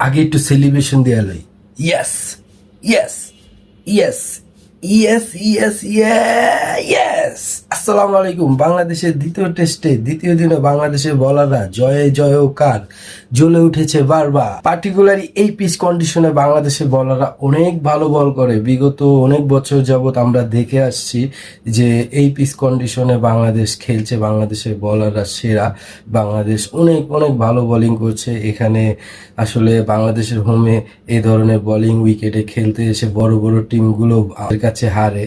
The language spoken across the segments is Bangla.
আগে একটু সেলিব্রেশন দেওয়া লই। Yes, yes, yes, yes, yes, yes. আসসালামু আলাইকুম। বাংলাদেশের দ্বিতীয় টেস্টে দ্বিতীয় দিনে বাংলাদেশের বলাররা জয়ে জয়কার জ্বলে উঠেছে বারবার। পার্টিকুলারলি এই পিচ কন্ডিশনে বাংলাদেশের বলাররা অনেক ভালো বল করে। বিগত অনেক বছর যাবৎ আমরা দেখে আসছি যে এই পিচ কন্ডিশনে বাংলাদেশ খেলছে, বাংলাদেশের বলাররা সেরা। বাংলাদেশ অনেক অনেক ভালো বোলিং করছে। এখানে আসলে বাংলাদেশের হোমে এই ধরনের বোলিং উইকেটে খেলতে এসে বড় বড় টিমগুলো আমাদের কাছে হারে।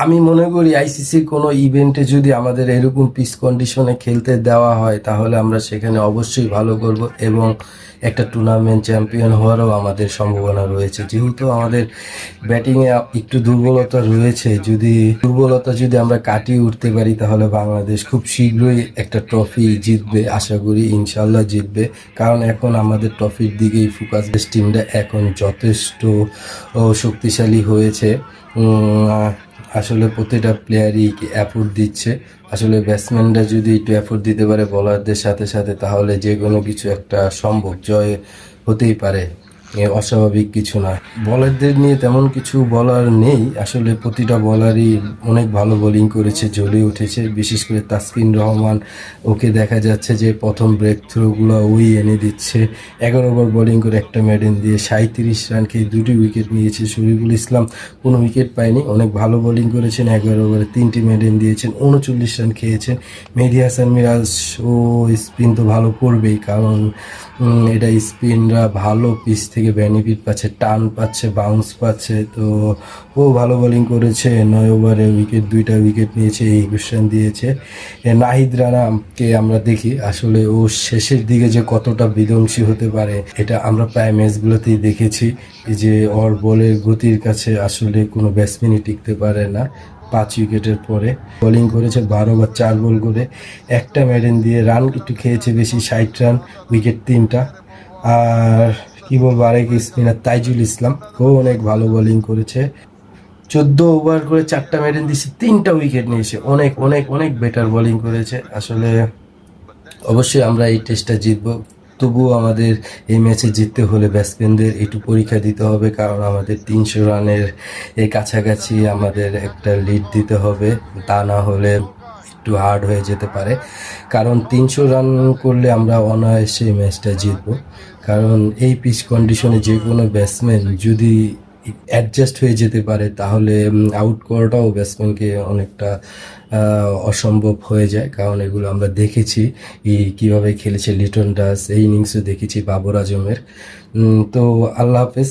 আমি মনে করি আইসিসির কোনো ইভেন্টে যদি আমাদের এরকম পিচ কন্ডিশনে খেলতে দেওয়া হয় তাহলে আমরা সেখানে অবশ্যই ভালো করব এবং একটা টুর্নামেন্ট চ্যাম্পিয়ন হওয়ারও আমাদের সম্ভাবনা রয়েছে। যেহেতু আমাদের ব্যাটিংয়ে একটু দুর্বলতা রয়েছে, যদি আমরা কাটিয়ে উঠতে পারি তাহলে বাংলাদেশ খুব শীঘ্রই একটা ট্রফি জিতবে। আশা করি ইনশাল্লাহ জিতবে, কারণ এখন আমাদের ট্রফির দিকেই ফোকাস। টিমটা এখন যথেষ্ট শক্তিশালী হয়েছে। আসলে প্রতিটা প্লেয়ারই এফোর্ট দিচ্ছে। আসলে ব্যাটসম্যানরা যদি একটু এফোর্ট দিতে পারে বলারদের সাথে সাথে তাহলে যে কোনো কিছু একটা সম্ভব, জয় হতেই পারে, অস্বাভাবিক কিছু না। বলারদের নিয়ে তেমন কিছু বলার নেই। আসলে প্রতিটা বলারই অনেক ভালো বোলিং করেছে, জ্বলে উঠেছে। বিশেষ করে তাসকিন রহমান, ওকে দেখা যাচ্ছে যে প্রথম ব্রেক থ্রোগুলো ওই এনে দিচ্ছে। 11 ওভার বোলিং করে একটা মেডেন দিয়ে 37 রান খেয়ে 2টি উইকেট নিয়েছে। শরীফুল ইসলাম কোনো উইকেট পায়নি, অনেক ভালো বোলিং করেছেন। 11 ওভারে 3টি মেডেন দিয়েছেন, 39 রান খেয়েছেন। মেহেদী হাসান মিরাজ, ও স্পিন তো ভালো করবেই, কারণ এটা স্পিনরা ভালো পিচ থেকে বেনিফিট পাচ্ছে, টান পাচ্ছে, বাউন্স পাচ্ছে। তো ও ভালো বোলিং করেছে। 9 ওভারে দুইটা উইকেট নিয়েছে, 21 রান দিয়েছে। নাহিদ রানাকে আমরা দেখি আসলে ও শেষের দিকে যে কতটা বিধ্বংসী হতে পারে এটা আমরা প্রায় ম্যাচগুলোতেই দেখেছি, যে ওর বলের গতির কাছে আসলে কোনো ব্যাটসম্যানই টিকতে পারে না। 5 উইকেটের পরে বোলিং করেছে 12 ওভার 4 বল করে, একটা মেডেন দিয়ে। রান একটু খেয়েছে বেশি, 60 রান, উইকেট 3টা। আর কি বলবো, আরেক স্পিনার তাইজুল ইসলাম, ও অনেক ভালো বোলিং করেছে। 14 ওভার করে 4টা মেডেন দিয়েছে, 3টা উইকেট নিয়েছে। অনেক অনেক অনেক বেটার বোলিং করেছে। আসলে অবশ্যই আমরা এই টেস্টটা জিতবো। তবুও আমাদের এই ম্যাচে জিততে হলে ব্যাটসম্যানদের একটু পরীক্ষা দিতে হবে, কারণ আমাদের 300 রানের এই কাছাকাছি আমাদের একটা লিড দিতে হবে। তা না হলে একটু হার্ড হয়ে যেতে পারে, কারণ 300 রান করলে আমরা অনায়াসে এই ম্যাচটা জিতবো। কারণ এই পিচ কন্ডিশনে যে কোনো ব্যাটসম্যান যদি অ্যাডজাস্ট হয়ে যেতে পারে তাহলে আউট করাটাও ব্যাটসম্যানকে অনেকটা অসম্ভব হয়ে যায়। কারণ এগুলো আমরা দেখেছি কিভাবে খেলেছে লিটন দাস, এই ইনিংসও দেখেছি বাবর আজমের। তো আল্লাহ হাফেজ।